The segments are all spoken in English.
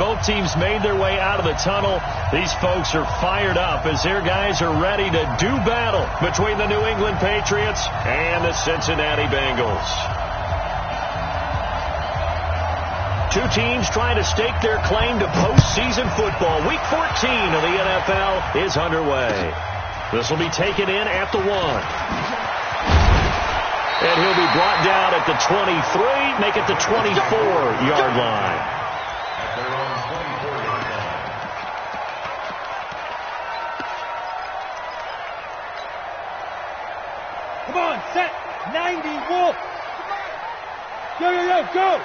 Both teams made their way out of the tunnel. These folks are fired up as their guys are ready to do battle between the New England Patriots and the Cincinnati Bengals. Two teams trying to stake their claim to postseason football. Week 14 of the NFL is underway. This will be taken in at the 1. And he'll be brought down at the 23, make it the 24-yard line. Come on, set, 90, wolf. Yo, go.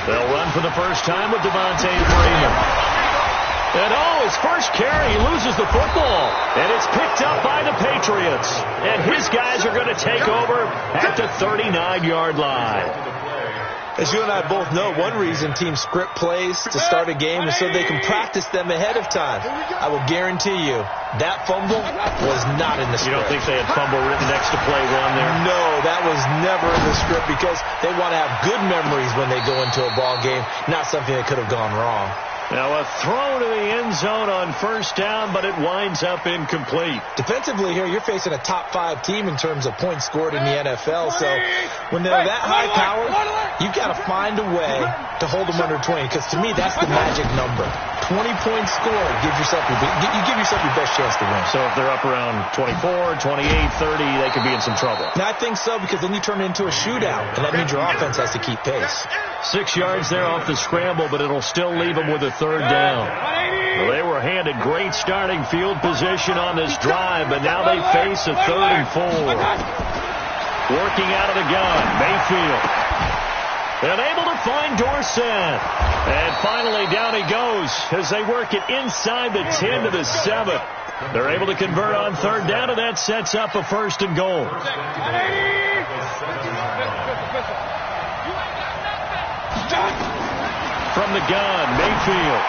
They'll run for the first time with Devontae Freeman. And his first carry, he loses the football. And it's picked up by the Patriots. And his guys are going to take over at the 39-yard line. As you and I both know, one reason teams script plays to start a game is so they can practice them ahead of time. I will guarantee you that fumble was not in the script. You don't think they had fumble written next to play one there? No, that was never in the script because they want to have good memories when they go into a ball game, not something that could have gone wrong. Now a throw to the end zone on first down, but it winds up incomplete. Defensively here, you're facing a top 5 team in terms of points scored in the NFL. So when they're that high powered, you've got to find a way to hold them under 20. Because to me, that's the magic number. 20 points scored, you give yourself your best chance to win. So if they're up around 24, 28, 30, they could be in some trouble. Now I think so, because then you turn it into a shootout, and that means your offense has to keep pace. 6 yards there off the scramble, but it'll still leave them with a third down. Well, they were handed great starting field position on this drive, but now they face a 3rd and 4. Working out of the gun, Mayfield. And able to find Dorsett. And finally down he goes as they work it inside the 10 to the 7. They're able to convert on 3rd down, and that sets up a 1st and goal. From the gun, Mayfield.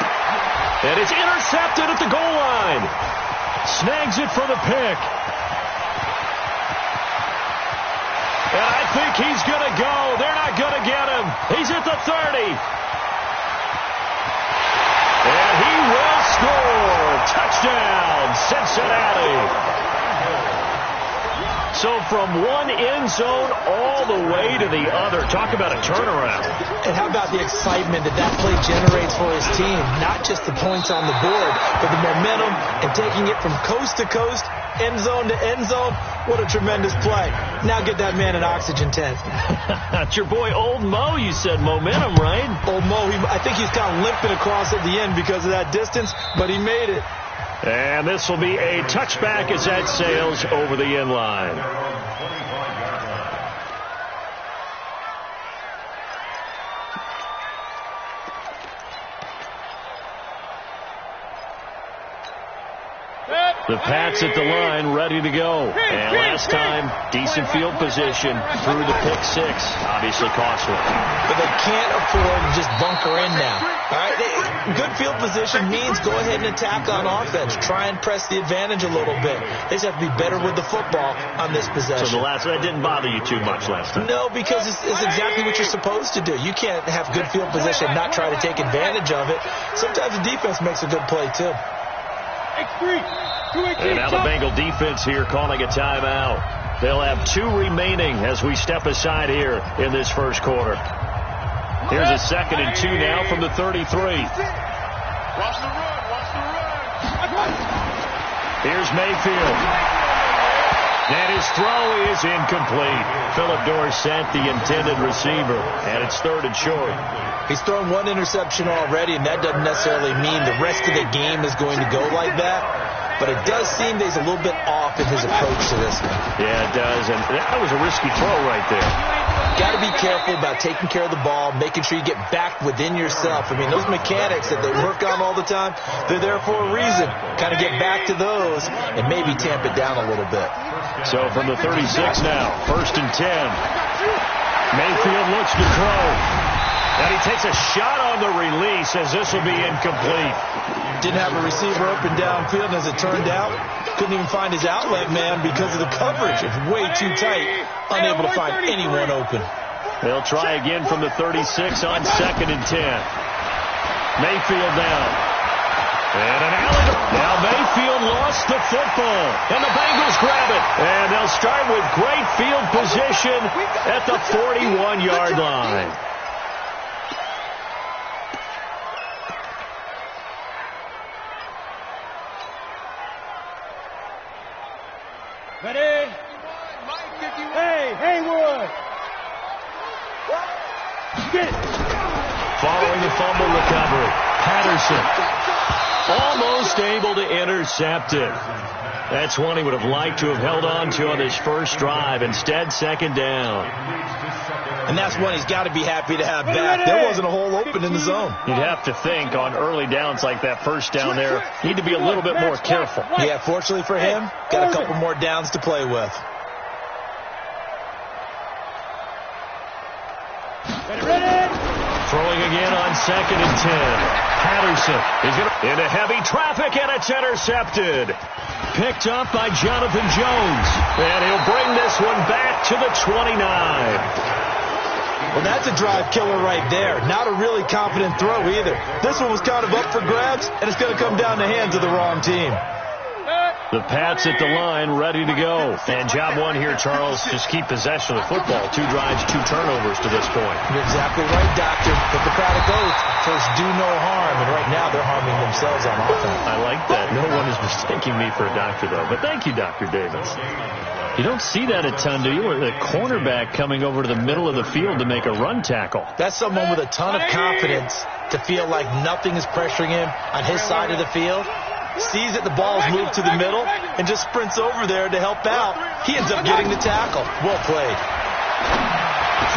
And it's intercepted at the goal line. Snags it for the pick. And I think he's going to go. They're not going to get him. He's at the 30. And he will score. Touchdown, Cincinnati. So from one end zone all the way to the other. Talk about a turnaround. And how about the excitement that play generates for his team? Not just the points on the board, but the momentum and taking it from coast to coast, end zone to end zone. What a tremendous play. Now get that man an oxygen tent. That's your boy Old Mo. You said momentum, right? Old Mo, I think he's kind of limping across at the end because of that distance, but he made it. And this will be a touchback as that sails over the end line. The Pats at the line, ready to go. And last time, decent field position through the pick 6. Obviously costly. But they can't afford to just bunker in now. All right, good field position means go ahead and attack on offense. Try and press the advantage a little bit. They just have to be better with the football on this possession. So that didn't bother you too much last time? No, because it's exactly what you're supposed to do. You can't have good field position and not try to take advantage of it. Sometimes the defense makes a good play, too. And now the Bengal defense here calling a timeout. They'll have 2 remaining as we step aside here in this first quarter. Here's a 2nd and 2 now from the 33. Watch the run. Here's Mayfield. And his throw is incomplete. Philip Dorsett, the intended receiver. And it's 3rd and short. He's thrown 1 interception already, and that doesn't necessarily mean the rest of the game is going to go like that. But it does seem that he's a little bit off in his approach to this one. Yeah, it does. And that was a risky throw right there. Got to be careful about taking care of the ball, making sure you get back within yourself. I mean, those mechanics that they work on all the time, they're there for a reason. Kind of get back to those and maybe tamp it down a little bit. So from the 36 now, 1st and 10. Mayfield looks to throw. And he takes a shot on the release as this will be incomplete. Didn't have a receiver open downfield, and as it turned out, couldn't even find his outlet man because of the coverage. It's way too tight, unable to find anyone open. They'll try again from the 36 on 2nd and 10. Mayfield down. And an alley. Now Mayfield lost the football. And the Bengals grab it. And they'll start with great field position at the 41-yard line. Ready? Hey, Haywood! Get it! Following the fumble recovery, Patterson almost able to intercept it. That's one he would have liked to have held on to on his first drive. Instead, 2nd down. And that's one he's got to be happy to have back. There wasn't a hole open in the zone. You'd have to think on early downs like that first down there, need to be a little bit more careful. Yeah, fortunately for him, got a couple more downs to play with. Throwing again on 2nd and 10. Patterson is into heavy traffic, and it's intercepted. Picked up by Jonathan Jones. And he'll bring this one back to the 29. Well, that's a drive killer right there. Not a really confident throw either. This one was kind of up for grabs, and it's going to come down the hands of the wrong team. The Pats at the line, ready to go. And job one here, Charles, just keep possession of the football. 2 drives, 2 turnovers to this point. You're exactly right, Doctor. Hippocratic oath, first do no harm. And right now they're harming themselves on offense. I like that. No one is mistaking me for a doctor, though. But thank you, Dr. Davis. You don't see that a ton, do you? Or the cornerback coming over to the middle of the field to make a run tackle. That's someone with a ton of confidence to feel like nothing is pressuring him on his side of the field. Sees that the ball's moved to the middle and just sprints over there to help out. He ends up getting the tackle. Well played.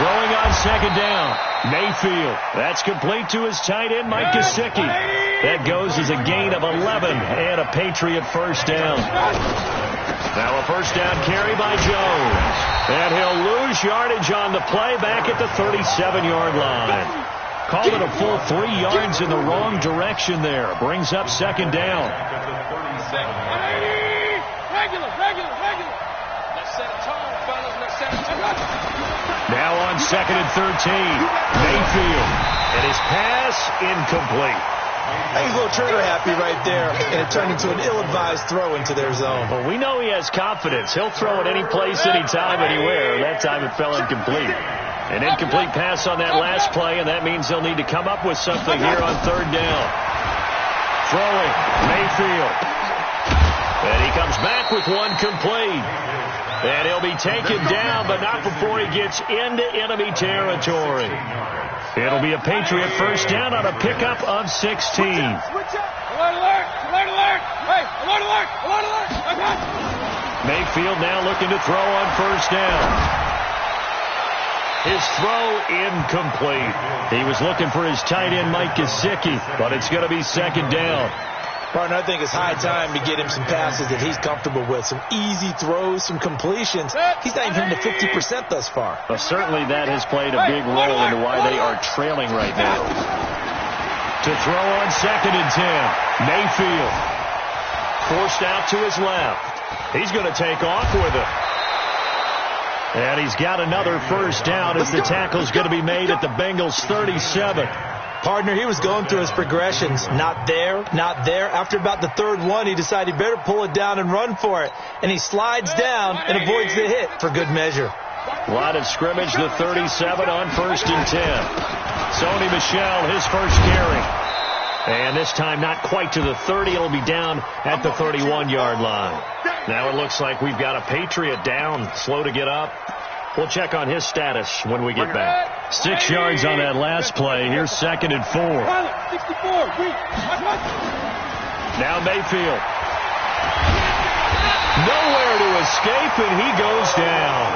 Throwing on 2nd down. Mayfield. That's complete to his tight end, Mike Gesicki. That goes as a gain of 11 and a Patriot first down. Now a first down carry by Jones. And he'll lose yardage on the play back at the 37-yard line. Called it a full 3 yards in the wrong direction there. Brings up 2nd down. Now on 2nd and 13. Mayfield. And his pass incomplete. I think a little trigger happy right there, and it turned into an ill-advised throw into their zone. Well, we know he has confidence. He'll throw it any place, anytime, anywhere. That time it fell incomplete. An incomplete pass on that last play, and that means they'll need to come up with something here on 3rd down. Throwing, Mayfield. And he comes back with one complete. And he'll be taken down, but not before he gets into enemy territory. It'll be a Patriot first down on a pickup of 16. Alert alert! Alert alert! Hey, alert alert! Alert alert! Mayfield now looking to throw on first down. His throw incomplete. He was looking for his tight end, Mike Gesicki, but it's going to be 2nd down. Partner, I think it's high time to get him some passes that he's comfortable with. Some easy throws, some completions. He's not even hitting the 50% thus far. Well, certainly that has played a big role into why they are trailing right now. To throw on 2nd and 10. Mayfield. Forced out to his left. He's going to take off with it. And he's got another first down as the tackle's going to be made at the Bengals 37. Partner, he was going through his progressions. Not there, not there. After about the 3rd one, he decided he better pull it down and run for it. And he slides down and avoids the hit for good measure. Line of scrimmage, the 37 on 1st and 10. Sony Michel, his first carry. And this time not quite to the 30. It'll be down at the 31-yard line. Now it looks like we've got a Patriot down, slow to get up. We'll check on his status when we get back. 6 yards on that last play. Here's 2nd and 4. Now Mayfield. Nowhere to escape, and he goes down.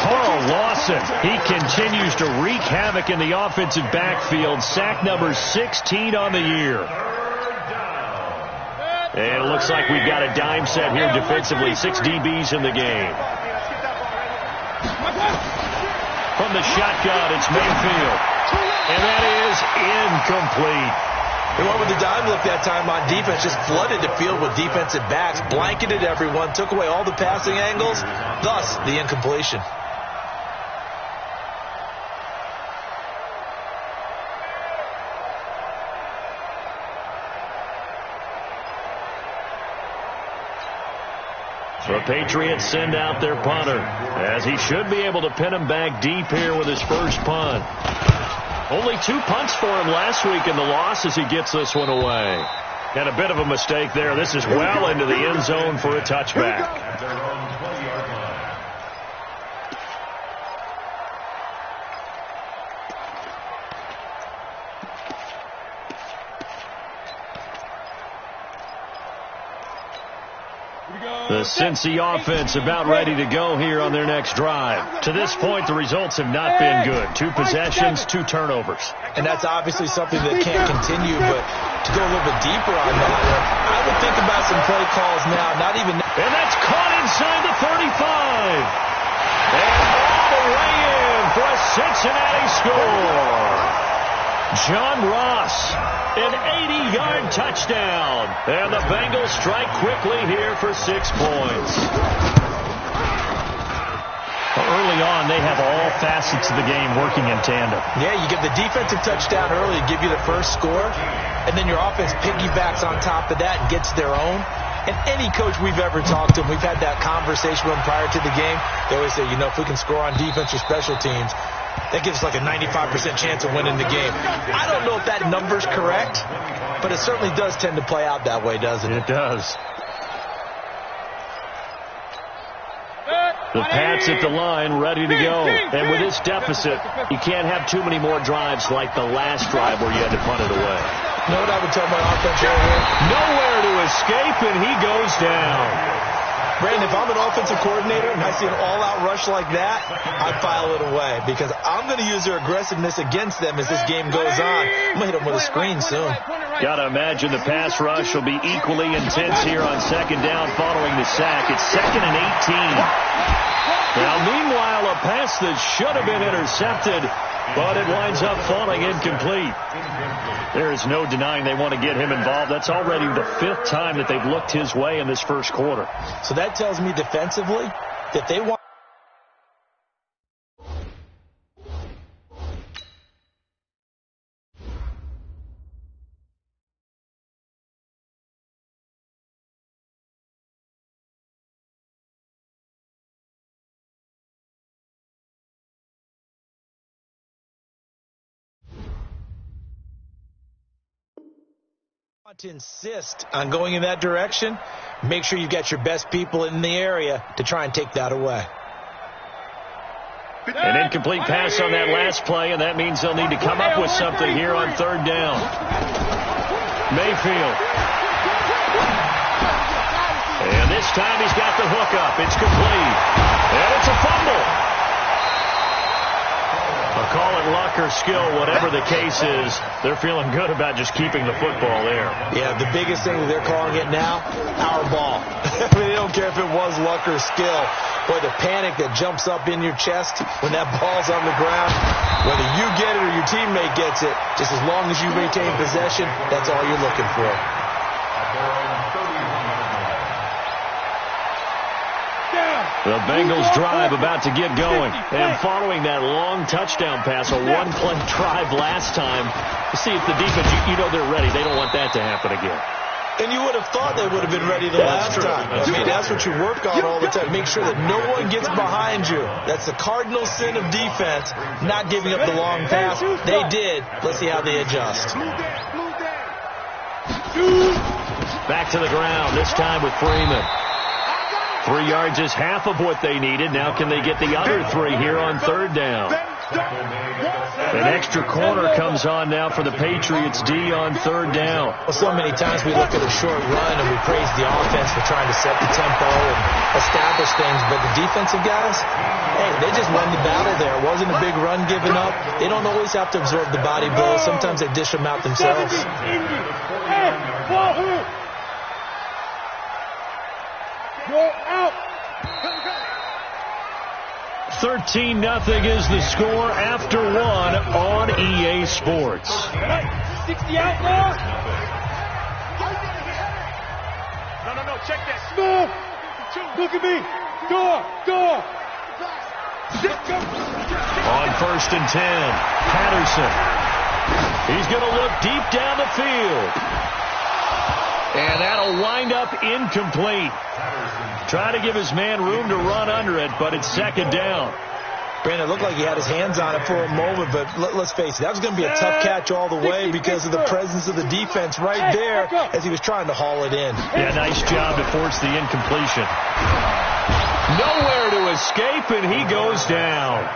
Carl Lawson, he continues to wreak havoc in the offensive backfield. Sack number 16 on the year. And it looks like we've got a dime set here defensively. 6 DBs in the game. From the shotgun, it's Mayfield. And that is incomplete. He went with the dime look that time on defense, just flooded the field with defensive backs, blanketed everyone, took away all the passing angles, thus the incompletion. So the Patriots send out their punter, as he should be able to pin him back deep here with his first punt. Only 2 punts for him last week in the loss as he gets this one away. And a bit of a mistake there. This is well into the end zone for a touchback. The Cincy offense about ready to go here on their next drive. To this point, the results have not been good. 2 possessions, 2 turnovers. And that's obviously something that can't continue, but to go a little bit deeper on that one, I would think about some play calls now, not even... And that's caught inside the 35. And all the way in for a Cincinnati score. John Ross, an 80-yard touchdown. And the Bengals strike quickly here for 6 points. Early on, they have all facets of the game working in tandem. Yeah, you get the defensive touchdown early to give you the first score, and then your offense piggybacks on top of that and gets their own. And any coach we've ever talked to, and we've had that conversation with them prior to the game, they always say, you know, if we can score on defense or special teams, that gives us like a 95% chance of winning the game. I don't know if that number's correct, but it certainly does tend to play out that way, doesn't it? It does. The Pats at the line, ready to go. And with this deficit, you can't have too many more drives like the last drive where you had to punt it away. You know what I would tell my offense right here? Nowhere to escape, and he goes down. Brandon, if I'm an offensive coordinator and I see an all-out rush like that, I file it away because I'm going to use their aggressiveness against them as this game goes on. I'm going to hit them with a screen soon. Got to imagine the pass rush will be equally intense here on second down following the sack. It's 2nd and 18. Now, meanwhile, a pass that should have been intercepted, but it winds up falling incomplete. There is no denying they want to get him involved. That's already the 5th time that they've looked his way in this first quarter. So that tells me defensively that they want... to insist on going in that direction. Make sure you've got your best people in the area to try and take that away. An incomplete pass on that last play, and that means they'll need to come up with something here on 3rd down. Mayfield. And this time he's got the hook up. It's complete. And it's a fumble. I'll call it luck or skill, whatever the case is. They're feeling good about just keeping the football there. Yeah, the biggest thing that they're calling it now, our ball. I mean, they don't care if it was luck or skill. Boy, the panic that jumps up in your chest when that ball's on the ground, whether you get it or your teammate gets it, just as long as you maintain possession, that's all you're looking for. The Bengals drive about to get going. And following that long touchdown pass, a 1-play drive last time, see if the defense, you know they're ready. They don't want that to happen again. And you would have thought they would have been ready the last time. I mean, that's what you work on all the time. Make sure that no one gets behind you. That's the cardinal sin of defense, not giving up the long pass. They did. Let's see how they adjust. Back to the ground, this time with Freeman. 3 yards is half of what they needed. Now can they get the other 3 here on 3rd down? An extra corner comes on now for the Patriots D on 3rd down. Well, so many times we look at a short run and we praise the offense for trying to set the tempo and establish things, but the defensive guys, hey, they just won the battle there. It wasn't a big run given up. They don't always have to absorb the body blows. Sometimes they dish them out themselves. 13-0 is the score after 1 on EA Sports. 60 out now. No, check that. Smooth. Look at me. Door. On 1st and 10, Patterson. He's going to look deep down the field. And that'll wind up incomplete. Trying to give his man room to run under it, but it's second down. Brandon, it looked like he had his hands on it for a moment, but let's face it, that was going to be a tough catch all the way because of the presence of the defense right there as he was trying to haul it in. Yeah, nice job to force the incompletion. Nowhere to escape, and he goes down.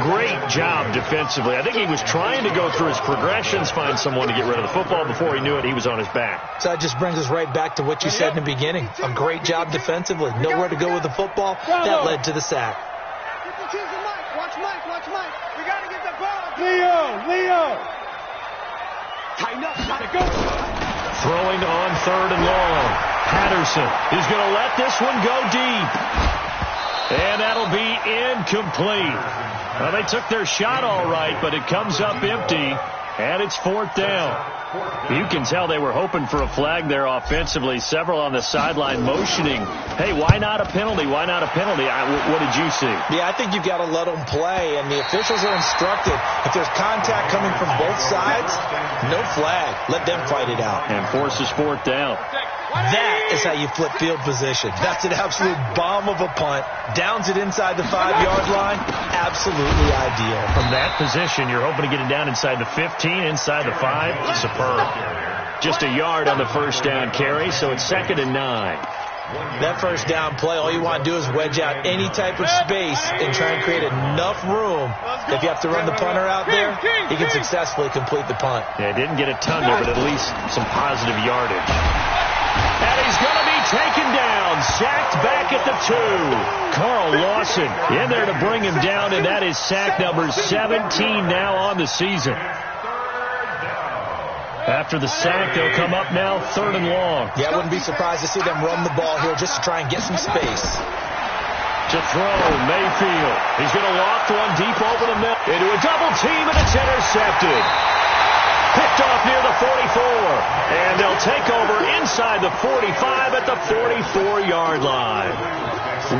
Great job defensively. I think he was trying to go through his progressions, find someone to get rid of the football. Before he knew it, he was on his back. So that just brings us right back to what you said in the beginning. A great job defensively. Nowhere to go with the football. That led to the sack. Watch Mike. We got to get the ball. Leo. Tighten up. Got to go. Throwing on 3rd and long. Patterson is going to let this one go deep. And that'll be incomplete. Well, they took their shot all right, but it comes up empty, and it's 4th down. You can tell they were hoping for a flag there offensively. Several on the sideline motioning, hey, why not a penalty? Why not a penalty? What did you see? Yeah, I think you've got to let them play, and the officials are instructed. If there's contact coming from both sides, no flag. Let them fight it out. And forces 4th down. That is how you flip field position. That's an absolute bomb of a punt. Downs it inside the 5-yard line. Absolutely ideal. From that position, you're hoping to get it down inside the 15, inside the 5. Superb. Just a yard on the first down carry, so it's 2nd and 9. That first down play, all you want to do is wedge out any type of space and try and create enough room. If you have to run the punter out there, he can successfully complete the punt. Yeah, didn't get a ton there, but at least some positive yardage. And he's going to be taken down, sacked back at the 2. Carl Lawson in there to bring him down, and that is sack number 17 now on the season. After the sack, they'll come up now 3rd and long. Yeah, I wouldn't be surprised to see them run the ball here just to try and get some space. To throw, Mayfield. He's going to loft one deep over the middle. Into a double team, and it's intercepted. Picked off near the 44. And they'll take over inside the 45 at the 44-yard line.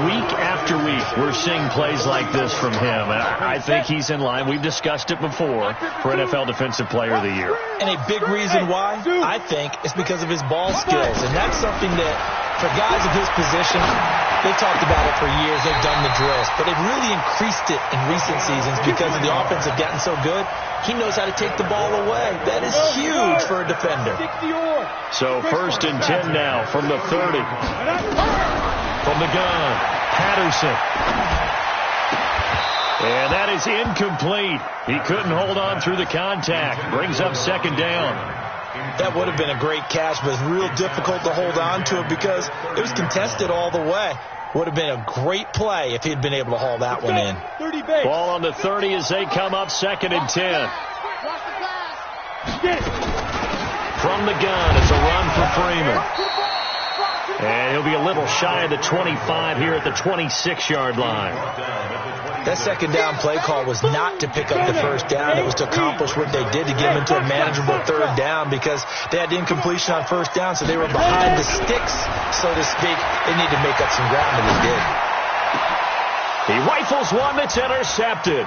Week after week, we're seeing plays like this from him. And I think he's in line. We've discussed it before for NFL Defensive Player of the Year. And a big reason why, I think, is because of his ball skills. And that's something that, for guys of his position, they've talked about it for years. They've done the drills. But they've really increased it in recent seasons because of the offense have gotten so good. He knows how to take the ball away. That is huge for a defender. So 1st and 10 now from the 30. From the gun, Patterson. And that is incomplete. He couldn't hold on through the contact. Brings up 2nd down. That would have been a great catch, but it's real difficult to hold on to it because it was contested all the way. Would have been a great play if he'd been able to haul that one in. Ball on the 30 as they come up 2nd and 10. From the gun, it's a run for Freeman. And he'll be a little shy of the 25 here at the 26-yard line. That 2nd down play call was not to pick up the 1st down. It was to accomplish what they did to get them into a manageable 3rd down because they had incompletion on 1st down, so they were behind the sticks, so to speak. They needed to make up some ground, and they did. He rifles one that's intercepted.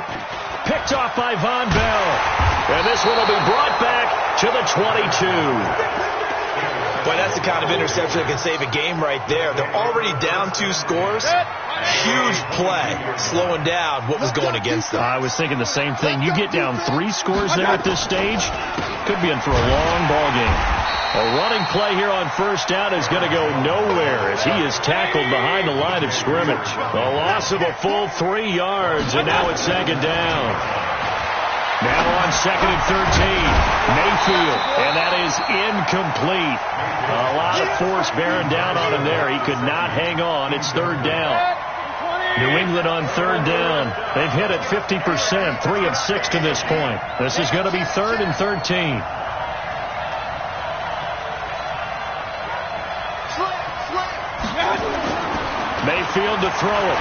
Picked off by Von Bell. And this one will be brought back to the 22. Boy, that's the kind of interception that can save a game right there. They're already down 2 scores. Huge play, slowing down what was going against them. I was thinking the same thing. You get down 3 scores there at this stage, could be in for a long ball game. A running play here on 1st down is going to go nowhere as he is tackled behind the line of scrimmage. A loss of a full 3 yards, and now it's 2nd down. Now on 2nd and 13, Mayfield, and that is incomplete. A lot of force bearing down on him there. He could not hang on. It's 3rd down. New England on 3rd down. They've hit it 50%, 3 of 6 to this point. This is going to be 3rd and 13. Mayfield to throw it.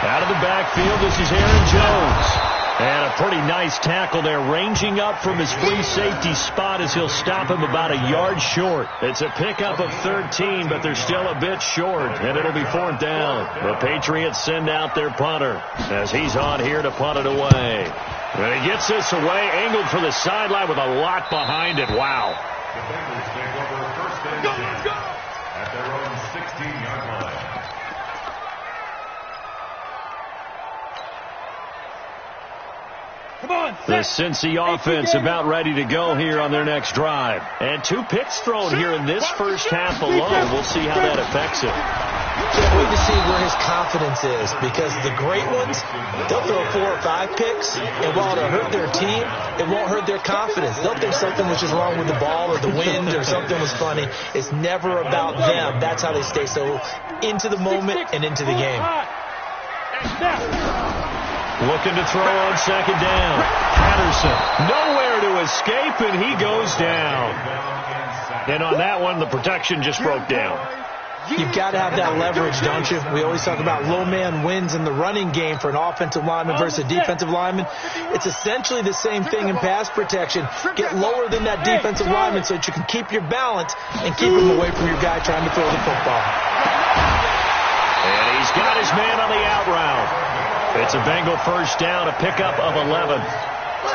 Out of the backfield, this is Aaron Jones. And a pretty nice tackle there, ranging up from his free safety spot as he'll stop him about a yard short. It's a pickup of 13, but they're still a bit short, and it'll be 4th down. The Patriots send out their punter as he's on here to punt it away. And he gets this away, angled for the sideline with a lot behind it. Wow. The Cincy offense about ready to go here on their next drive. And 2 picks thrown here in this first half alone. We'll see how that affects it. Can't wait to see where his confidence is, because the great ones, they'll throw 4 or 5 picks, and while it'll hurt their team, it won't hurt their confidence. They'll think something was just wrong with the ball or the wind or something was funny. It's never about them. That's how they stay so into the moment and into the game. Looking to throw on second down. Patterson nowhere to escape, and he goes down. And on that one, the protection just broke down. You've got to have that leverage, don't you? We always talk about low man wins in the running game for an offensive lineman versus a defensive lineman. It's essentially the same thing in pass protection. Get lower than that defensive lineman so that you can keep your balance and keep him away from your guy trying to throw the football. And he's got his man on the out route. It's a Bengal first down, a pickup of 11.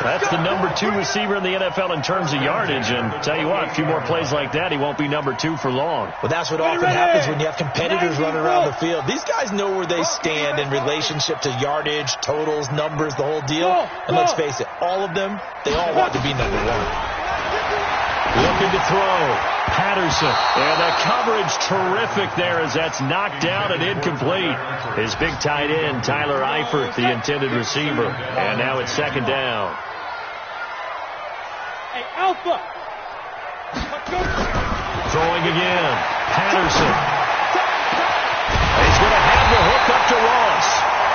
That's the number 2 receiver in the NFL in terms of yardage. And tell you what, a few more plays like that, he won't be number 2 for long. Well, that's what often happens when you have competitors running around the field. These guys know where they stand in relationship to yardage, totals, numbers, the whole deal. And let's face it, all of them, they all want to be number 1. Looking to throw. Patterson. And the coverage terrific there as that's knocked down and incomplete. His big tight end, Tyler Eifert, the intended receiver. And now it's second down. Hey, Alpha. Throwing again. Patterson. He's going to have the hook up to Ross.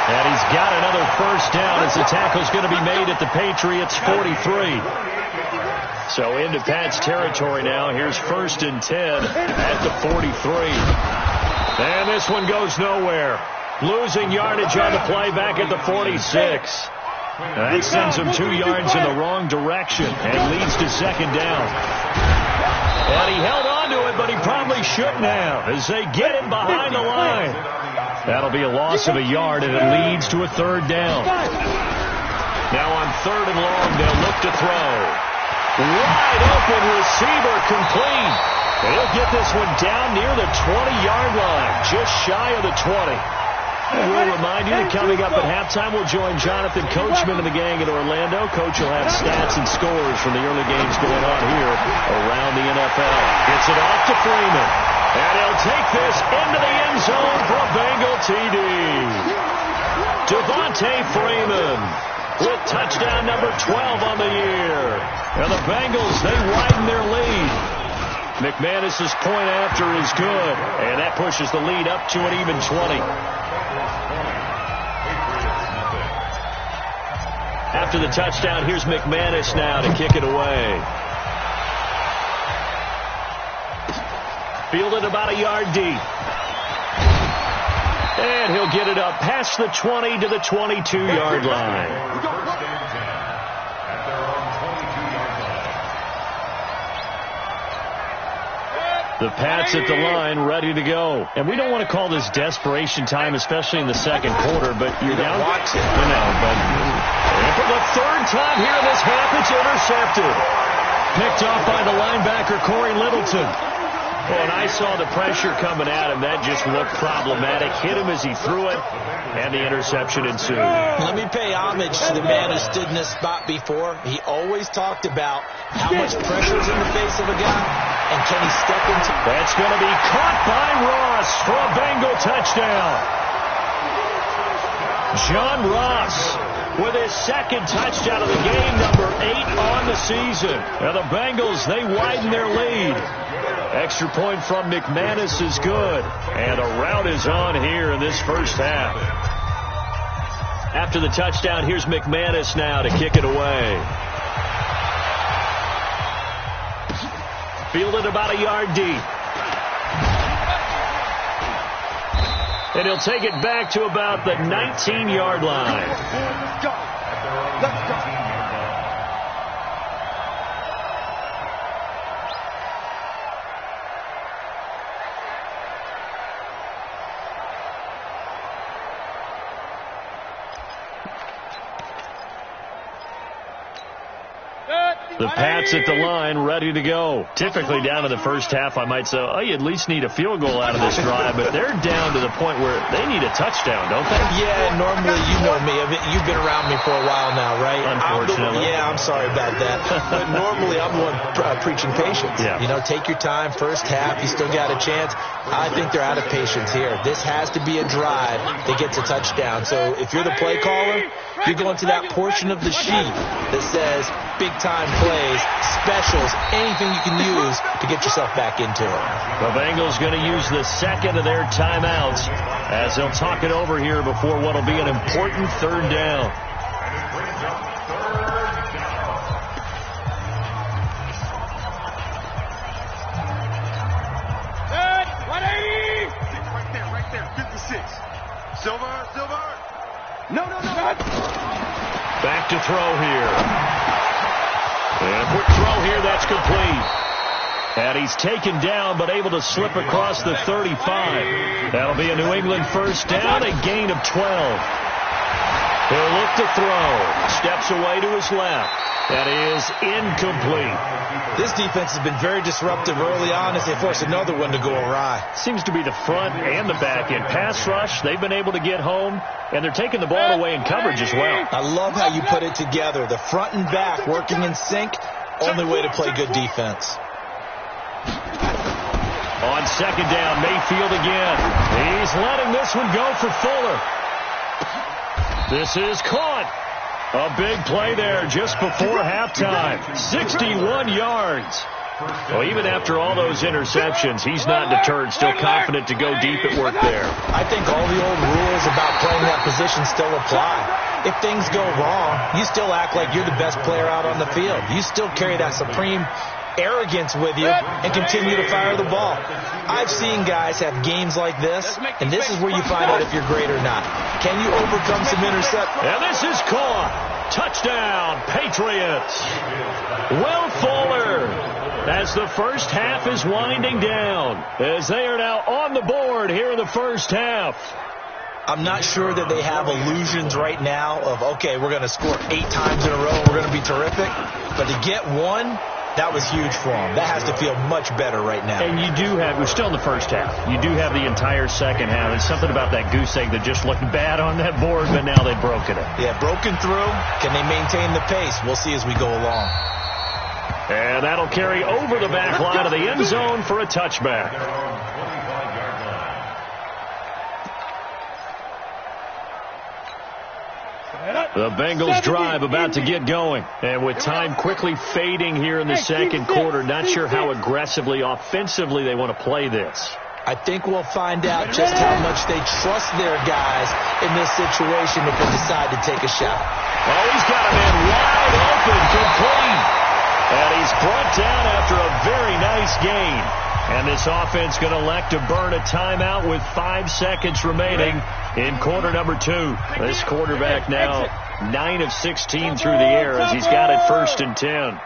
And he's got another first down as the tackle's going to be made at the Patriots' 43. So into Pat's territory now. Here's 1st and 10 at the 43. And this one goes nowhere. Losing yardage on the play back at the 46. That sends him 2 yards in the wrong direction and leads to second down. And he held on to it, but he probably shouldn't have as they get him behind the line. That'll be a loss of a yard, and it leads to a 3rd down. Now on 3rd and long, they'll look to throw. Wide open receiver complete. He'll get this one down near the 20-yard line, just shy of the 20. And we'll remind you that coming up at halftime, we'll join Jonathan Coachman and the gang in Orlando. Coach will have stats and scores from the early games going on here around the NFL. Gets it off to Freeman. And he'll take this into the end zone for a Bengal TD. Devontae Freeman with touchdown number 12 on the year. And the Bengals, they widen their lead. McManus's point after is good, and that pushes the lead up to an even 20. After the touchdown, here's McManus now to kick it away. Fielded about a yard deep. And he'll get it up past the 20 to the 22-yard line. The Pats at the line, ready to go. And we don't want to call this desperation time, especially in the second quarter, but you're down. Watch it. I know, but and for the 3rd time here in this half, it's intercepted. Picked off by the linebacker, Corey Littleton. Well, and I saw the pressure coming at him. That just looked problematic. Hit him as he threw it, and the interception ensued. Let me pay homage to the man who stood in this spot before. He always talked about how much pressure is in the face of a guy, and can he step into it? That's going to be caught by Ross for a Bengal touchdown. John Ross with his 2nd touchdown of the game, number 8 on the season. And the Bengals, they widen their lead. Extra point from McManus is good. And a rout is on here in this first half. After the touchdown, here's McManus now to kick it away. Fielded about a yard deep. And he'll take it back to about the 19-yard line. Let's go. Let's go. Good. The Pats at the line, ready to go. Typically down in the first half, I might say, oh, you at least need a field goal out of this drive, but they're down to the point where they need a touchdown, don't they? Yeah, normally, you know me. I mean, you've been around me for a while now, right? Unfortunately. I'm sorry about that. But normally, I'm the one preaching patience. Yeah. You know, take your time. First half, you still got a chance. I think they're out of patience here. This has to be a drive that gets a touchdown. So if you're the play caller, you're going to that portion of the sheet that says big-time plays, specials, anything you can use to get yourself back into it. The Bengals going to use the second of their timeouts as they'll talk it over here before what will be an important third down. Right there, 56. Silver. No. Back to throw here. And quick throw here, that's complete. And he's taken down, but able to slip across the 35. That'll be a New England first down, a gain of 12. He'll look to throw. Steps away to his left. That is incomplete. This defense has been very disruptive early on as they force another one to go awry. Seems to be the front and the back end. Pass rush, they've been able to get home, and they're taking the ball away in coverage as well. I love how you put it together. The front and back working in sync, only way to play good defense. On second down, Mayfield again. He's letting this one go for Fuller. This is caught. A big play there just before halftime. 61 yards. Well, even after all those interceptions, he's not deterred, still confident to go deep at work there. I think all the old rules about playing that position still apply. If things go wrong, you still act like you're the best player out on the field. You still carry that supreme arrogance with you and continue to fire the ball. I've seen guys have games like this, and this is where you find out if you're great or not. Can you overcome some interceptions? And this is caught. Touchdown, Patriots. Will Fuller, as the first half is winding down, as they are now on the board here in the first half. I'm not sure that they have illusions right now of, okay, we're going to score 8 times in a row, we're going to be terrific. But to get one, that was huge for them. That has to feel much better right now. And you do have, we're still in the first half. You do have the entire second half. There's something about that goose egg that just looked bad on that board, but now they've broken it. Yeah, broken through. Can they maintain the pace? We'll see as we go along. And that'll carry over the back line of the end zone for a touchback. The Bengals drive about to get going. And with time quickly fading here in the second quarter, not sure how aggressively, offensively they want to play this. I think we'll find out just how much they trust their guys in this situation if they decide to take a shot. Oh, he's got a man wide open, complete. And he's brought down after a very nice gain. And this offense going to elect to burn a timeout with 5 seconds remaining in quarter number 2. This quarterback now 9 of 16 through the air as he's got it 1st and 10.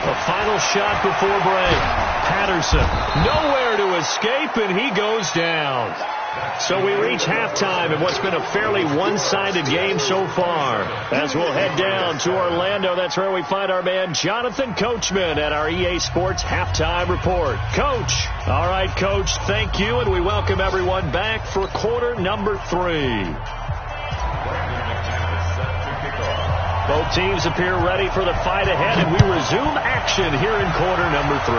A final shot before break. Patterson nowhere to escape, and he goes down. So we reach halftime in what's been a fairly one-sided game so far. As we'll head down to Orlando, that's where we find our man Jonathan Coachman at our EA Sports Halftime Report. Coach. All right, Coach, thank you, and we welcome everyone back for quarter number 3. Both teams appear ready for the fight ahead, and we resume action here in quarter number 3.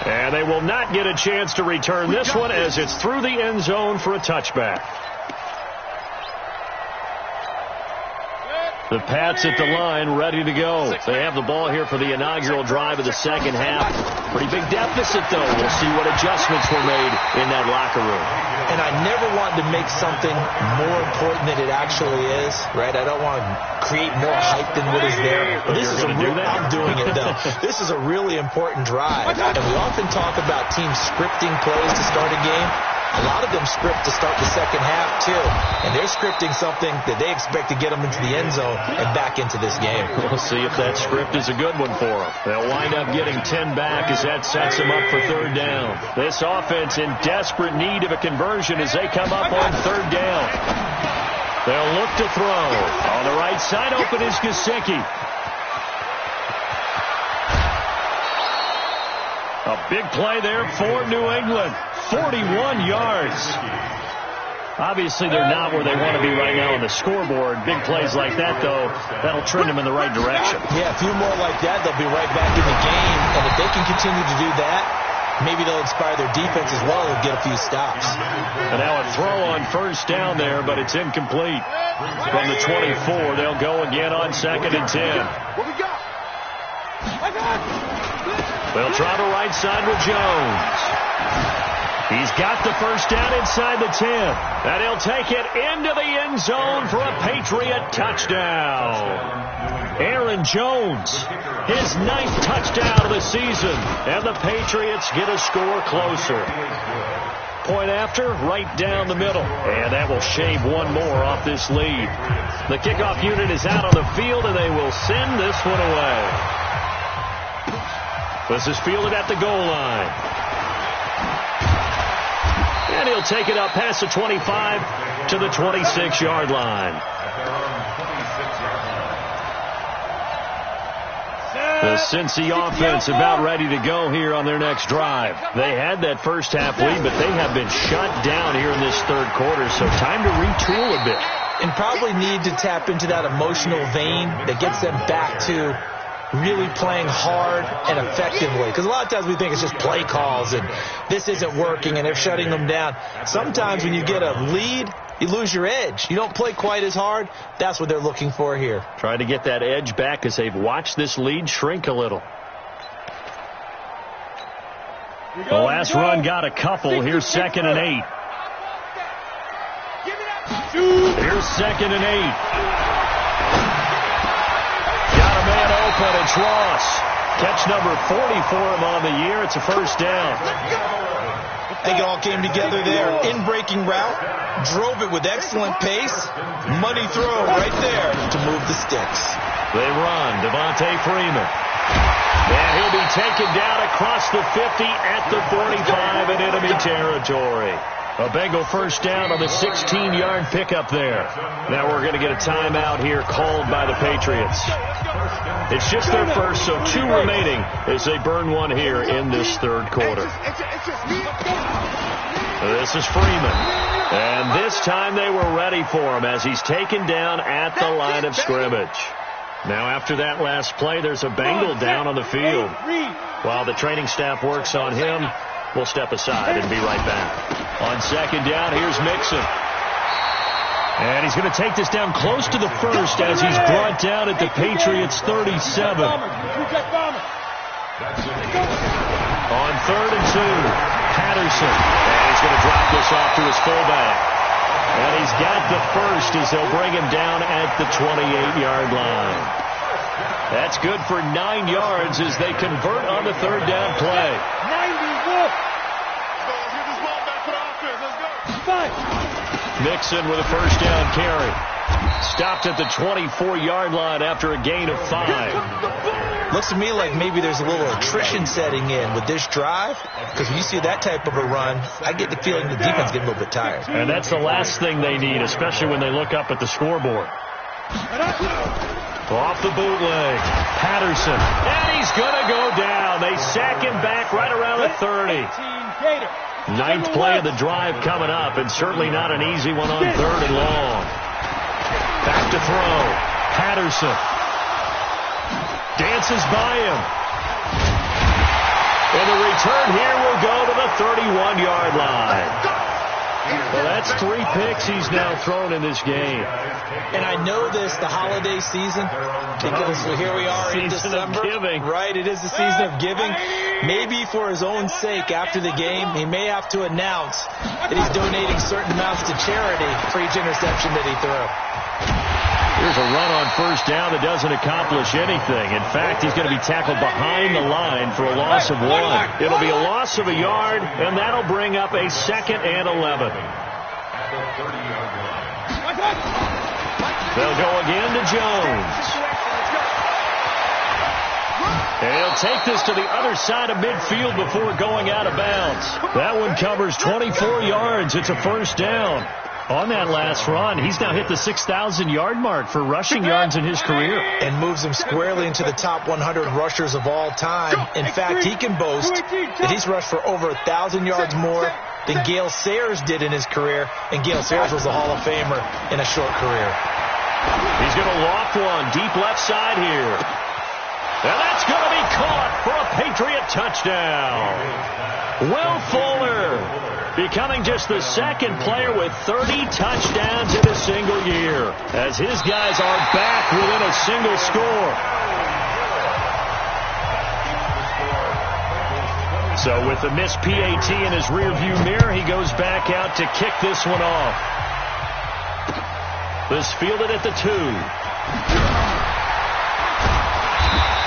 And they will not get a chance to return this one as it's through the end zone for a touchback. The Pats at the line, ready to go. They have the ball here for the inaugural drive of the second half. Pretty big deficit, though. We'll see what adjustments were made in that locker room. And I never want to make something more important than it actually is, right? I don't want to create more hype than what is there. But this is I'm doing it, though. This is a really important drive. And we often talk about teams scripting plays to start a game. A lot of them script to start the second half, too. And they're scripting something that they expect to get them into the end zone and back into this game. We'll see if that script is a good one for them. They'll wind up getting 10 back as that sets them up for third down. This offense in desperate need of a conversion as they come up on third down. They'll look to throw. On the right side, open is Gesicki. A big play there for New England. 41 yards. Obviously, they're not where they want to be right now on the scoreboard. Big plays like that, though, that'll trend them in the right direction. Yeah, a few more like that, they'll be right back in the game. And if they can continue to do that, maybe they'll inspire their defense as well and get a few stops. And now a throw on first down there, but it's incomplete. From the 24, they'll go again on 2nd and 10. What we got? They'll try the right side with Jones. He's got the first down inside the 10. And he'll take it into the end zone for a Patriot touchdown. Aaron Jones, his 9th touchdown of the season. And the Patriots get a score closer. Point after, right down the middle. And that will shave one more off this lead. The kickoff unit is out on the field, and they will send this one away. This is fielded at the goal line. And he'll take it up past the 25 to the 26-yard line. The Cincy offense about ready to go here on their next drive. They had that first half lead, but they have been shut down here in this third quarter, so time to retool a bit. And probably need to tap into that emotional vein that gets them back to really playing hard and effectively. Because a lot of times we think it's just play calls and this isn't working and they're shutting them down. Sometimes when you get a lead, you lose your edge. You don't play quite as hard. That's what they're looking for here. Trying to get that edge back as they've watched this lead shrink a little. The last run got a couple. Here's 2nd and 8. Here's 2nd and 8. Open, it's Ross. Catch number 40 for him on the year. It's a first down. I think it all came together there. In-breaking route. Drove it with excellent pace. Money throw right there to move the sticks. They run. Devontae Freeman. And he'll be taken down across the 50 at the 45 in enemy territory. A Bengal first down on the 16-yard pickup there. Now we're going to get a timeout here called by the Patriots. It's just their first, so 2 remaining as they burn one here in this third quarter. This is Freeman. And this time they were ready for him as he's taken down at the line of scrimmage. Now after that last play, there's a Bengal down on the field. While the training staff works on him, we'll step aside and be right back. On 2nd down, here's Mixon. And he's going to take this down close to the first as he's brought down at the Patriots' 37. On 3rd and 2, Patterson. And he's going to drop this off to his fullback. And he's got the first as they'll bring him down at the 28-yard line. That's good for 9 yards as they convert on the 3rd down play. 91. Mixon with a first down carry. Stopped at the 24-yard line after a gain of 5. Looks to me like maybe there's a little attrition setting in with this drive. Because when you see that type of a run, I get the feeling the defense getting a little bit tired. And that's the last thing they need, especially when they look up at the scoreboard. Off the bootleg. Patterson. And he's going to go down. They sack him back right around the 30. 9th play of the drive coming up, and certainly not an easy one on 3rd and long. Back to throw. Patterson. Dances by him. And the return here will go to the 31-yard line. Well, that's 3 picks he's now thrown in this game. And I know this, the holiday season, because here we are in December. Season of giving. Right, it is the season of giving. Maybe for his own sake after the game, he may have to announce that he's donating certain amounts to charity for each interception that he threw. Here's a run on first down that doesn't accomplish anything. In fact, he's going to be tackled behind the line for a loss of 1. It'll be a loss of a yard, and that'll bring up a 2nd and 11. They'll go again to Jones. And he'll take this to the other side of midfield before going out of bounds. That one covers 24 yards. It's a first down. On that last run, he's now hit the 6,000-yard mark for rushing yards in his career. And moves him squarely into the top 100 rushers of all time. In fact, he can boast that he's rushed for over 1,000 yards more than Gale Sayers did in his career. And Gale Sayers was a Hall of Famer in a short career. He's going to loft one deep left side here. And that's going to be caught for a Patriot touchdown. Will Fuller becoming just the second player with 30 touchdowns in a single year, as his guys are back within a single score. So with the missed PAT in his rearview mirror, he goes back out to kick this one off. This fielded at the 2.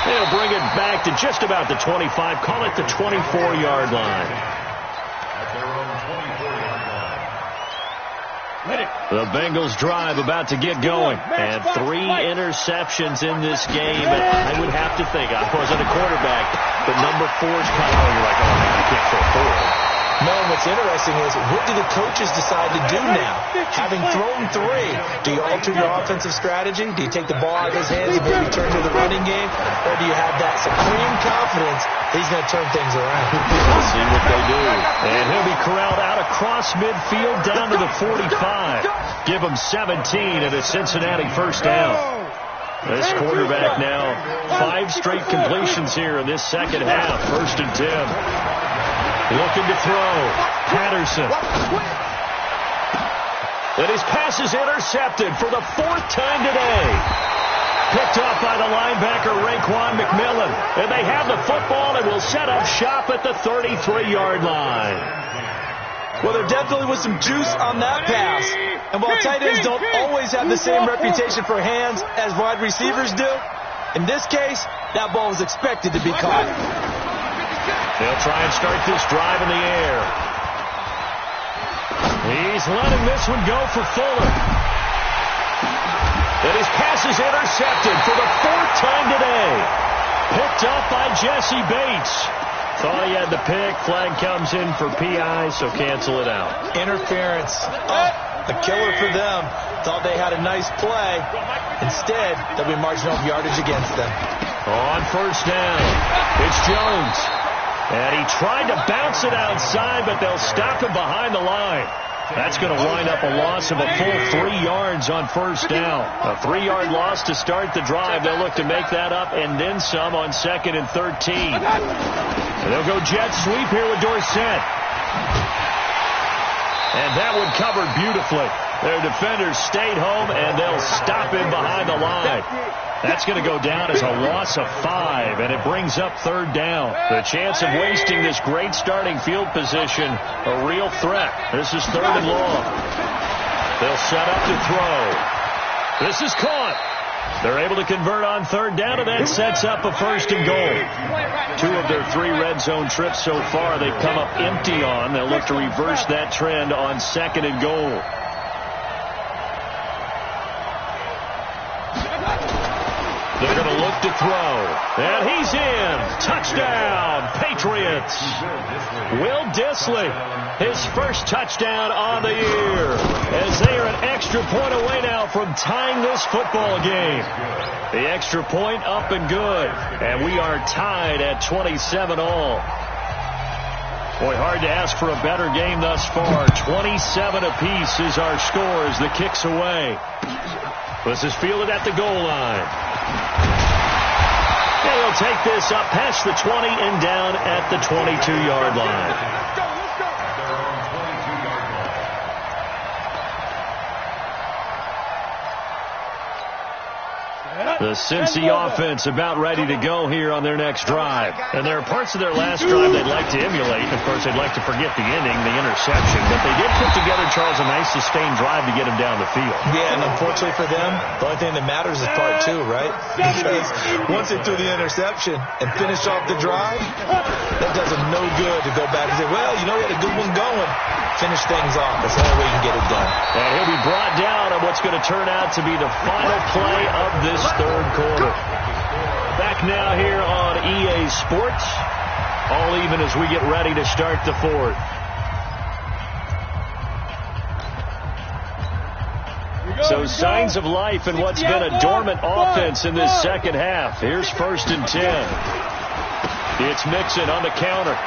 They'll bring it back to just about the 25. Call it the 24-yard line. The Bengals drive about to get going. And 3 interceptions in this game. And I would have to think, I wasn't a quarterback, but number 4's kind of, you're like, oh, man, I can't throw 4. No, and what's interesting is, what do the coaches decide to do now? Having thrown 3, do you alter your offensive strategy? Do you take the ball out of his hands and maybe turn to the running game? Or do you have that supreme confidence that he's going to turn things around? We'll see what they do. And he'll be corralled out across midfield down to the 45. Give him 17 at a Cincinnati first down. This quarterback now, 5 straight completions here in this second half. 1st and 10. Looking to throw. Patterson. And his pass is intercepted for the 4th time today. Picked off by the linebacker, Raekwon McMillan. And they have the football and will set up shop at the 33-yard line. Well, there definitely was some juice on that pass. And while tight ends don't always have the same reputation for hands as wide receivers do, in this case, that ball was expected to be caught. They'll try and start this drive in the air. He's letting this one go for Fuller. And his pass is intercepted for the 4th time today. Picked up by Jesse Bates. Thought he had the pick. Flag comes in for PI, so cancel it out. Interference. A killer for them. Thought they had a nice play. Instead, they'll be marginal yardage against them. On 1st down, it's Jones. And he tried to bounce it outside, but they'll stop him behind the line. That's going to wind up a loss of a full 3 yards on 1st down. A 3-yard loss to start the drive. They'll look to make that up and then some on 2nd and 13. And they'll go jet sweep here with Dorsett. And that one covered beautifully. Their defenders stayed home, and they'll stop him behind the line. That's going to go down as a loss of 5, and it brings up 3rd down. The chance of wasting this great starting field position, a real threat. This is 3rd and long. They'll set up to throw. This is caught. They're able to convert on 3rd down, and that sets up a 1st and goal. 2 of their 3 red zone trips so far they've come up empty on. They'll look to reverse that trend on 2nd and goal. They're going to look to throw. And he's in. Touchdown, Patriots. Will Dissly, his first touchdown on the year, as they are an extra point away now from tying this football game. The extra point up and good. And we are tied at 27 all. Boy, hard to ask for a better game thus far. 27 apiece is our score as the kick's away. This is fielded at the goal line. And he'll take this up past the 20 and down at the 22-yard line. The Cincy offense about ready to go here on their next drive. And there are parts of their last drive they'd like to emulate. Of course, they'd like to forget the inning, the interception. But they did put together, Charles, a nice sustained drive to get him down the field. Yeah, and unfortunately for them, the only thing that matters is part 2, right? Because once they threw the interception and finished off the drive, that does them no good to go back and say, well, you know, we had a good one going. Finish things off. That's the only way you can get it done. And he'll be brought down on what's going to turn out to be the final play of this 3rd quarter. Back now here on EA Sports. All even as we get ready to start the 4th. So signs of life in what's been a dormant offense in this second half. Here's 1st and 10. It's Mixon on the counter.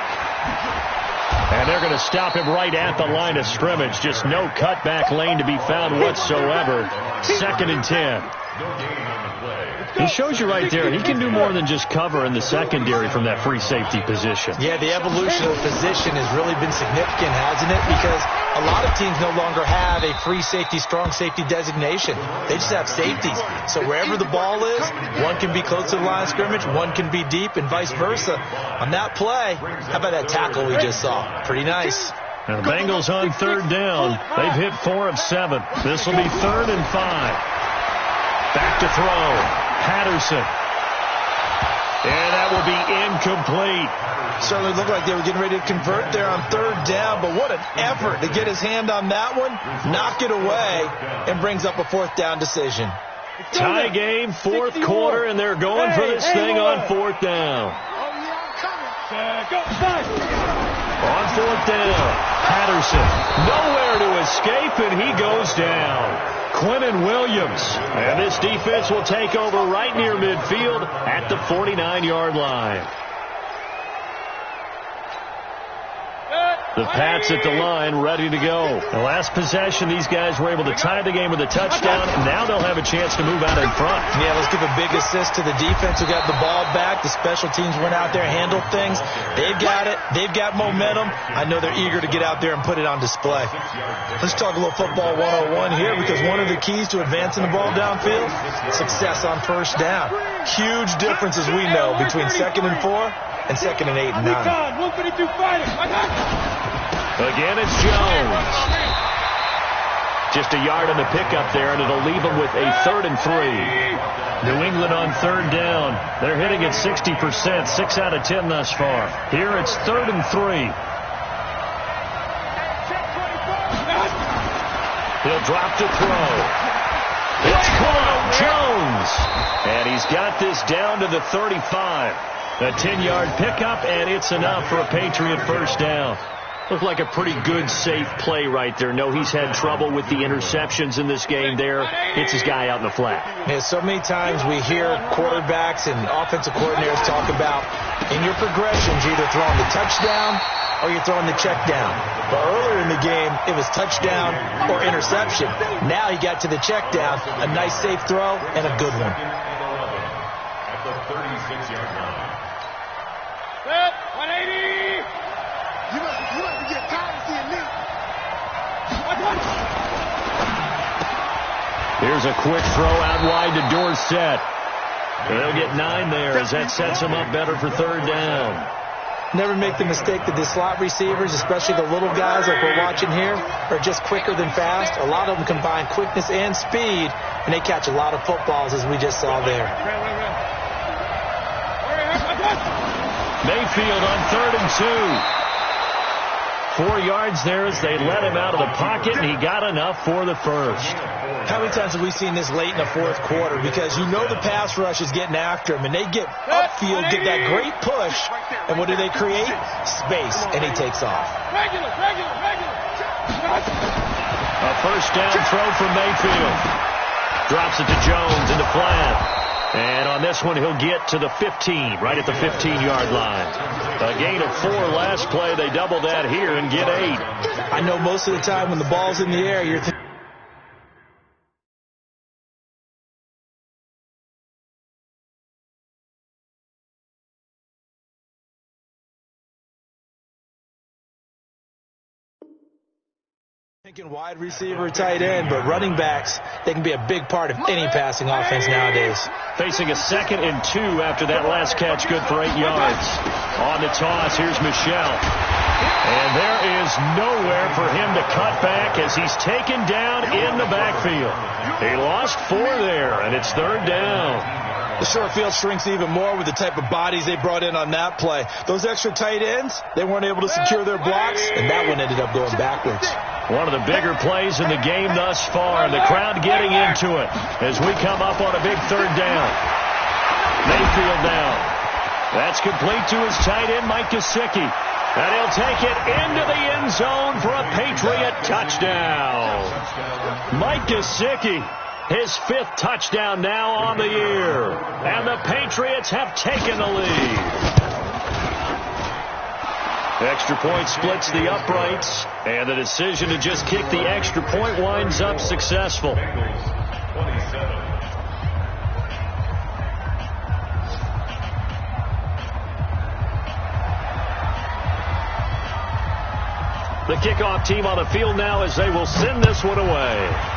And they're going to stop him right at the line of scrimmage. Just no cutback lane to be found whatsoever. 2nd and 10. He shows you right there, he can do more than just cover in the secondary from that free safety position. Yeah, the evolution of the position has really been significant, hasn't it? Because a lot of teams no longer have a free safety, strong safety designation. They just have safeties. So wherever the ball is, one can be close to the line of scrimmage, one can be deep, and vice versa. On that play, how about that tackle we just saw? Pretty nice. And the Bengals on 3rd down. They've hit 4 of 7. This will be 3rd and 5. Back to throw. Patterson. And that will be incomplete. Certainly looked like they were getting ready to convert there on 3rd down, but what an effort to get his hand on that one, knock it away, and brings up a 4th down decision. Tie game, 4th quarter, and they're going for this thing on 4th down. On 4th down, Patterson, nowhere to escape, and he goes down. Quinnen Williams. And this defense will take over right near midfield at the 49-yard line. The Pats at the line, ready to go. The last possession, these guys were able to tie the game with a touchdown. Now they'll have a chance to move out in front. Yeah, let's give a big assist to the defense who got the ball back. The special teams went out there, handled things. They've got it. They've got momentum. I know they're eager to get out there and put it on display. Let's talk a little football 101 here, because one of the keys to advancing the ball downfield, success on 1st down. Huge difference, as we know, between 2nd and 4 and 2nd and 8 and 9. Again, it's Jones. Just a yard on the pickup there, and it'll leave them with a 3rd and 3. New England on 3rd down. They're hitting at 60%, 6 out of 10 thus far. Here it's 3rd and 3. He'll drop to throw. It's caught. Jones. And he's got this down to the 35. A 10-yard pickup, and it's enough for a Patriot 1st down. Looked like a pretty good, safe play right there. No, he's had trouble with the interceptions in this game there. Hits his guy out in the flat. Yeah, so many times we hear quarterbacks and offensive coordinators talk about, in your progressions, you're either throwing the touchdown or you're throwing the check down. But earlier in the game, it was touchdown or interception. Now he got to the check down, a nice, safe throw, and a good one. At the 36-yard line. Set, 180. You must get tired of seeing me. Here's a quick throw out wide to Dorsett. They'll get 9 there as that sets them up better for 3rd down. Never make the mistake that the slot receivers, especially the little guys like we're watching here, are just quicker than fast. A lot of them combine quickness and speed, and they catch a lot of footballs, as we just saw there. Mayfield on 3rd and 2. 4 yards there as they let him out of the pocket, and he got enough for the 1st. How many times have we seen this late in the 4th quarter? Because you know the pass rush is getting after him, and they get upfield, get that great push, and what do they create? Space, and he takes off. A 1st down throw from Mayfield. Drops it to Jones in the flat. And on this one, he'll get to the 15, right at the 15-yard line. A gain of 4 last play. They double that here and get 8. I know most of the time when the ball's in the air, you're thinking, wide receiver, tight end, but running backs, they can be a big part of any passing offense nowadays. Facing a 2nd and 2 after that last catch, good for 8 yards. On the toss, here's Michel. And there is nowhere for him to cut back as he's taken down in the backfield. He lost 4 there, and it's 3rd down. The short field shrinks even more with the type of bodies they brought in on that play. Those extra tight ends, they weren't able to secure their blocks, and that one ended up going backwards. One of the bigger plays in the game thus far, and the crowd getting into it as we come up on a big 3rd down. Mayfield down. That's complete to his tight end, Mike Gesicki. And he'll take it into the end zone for a Patriot touchdown. Mike Gesicki, his 5th touchdown now on the year. And the Patriots have taken the lead. Extra point splits the uprights. And the decision to just kick the extra point winds up successful. The kickoff team on the field now as they will send this one away.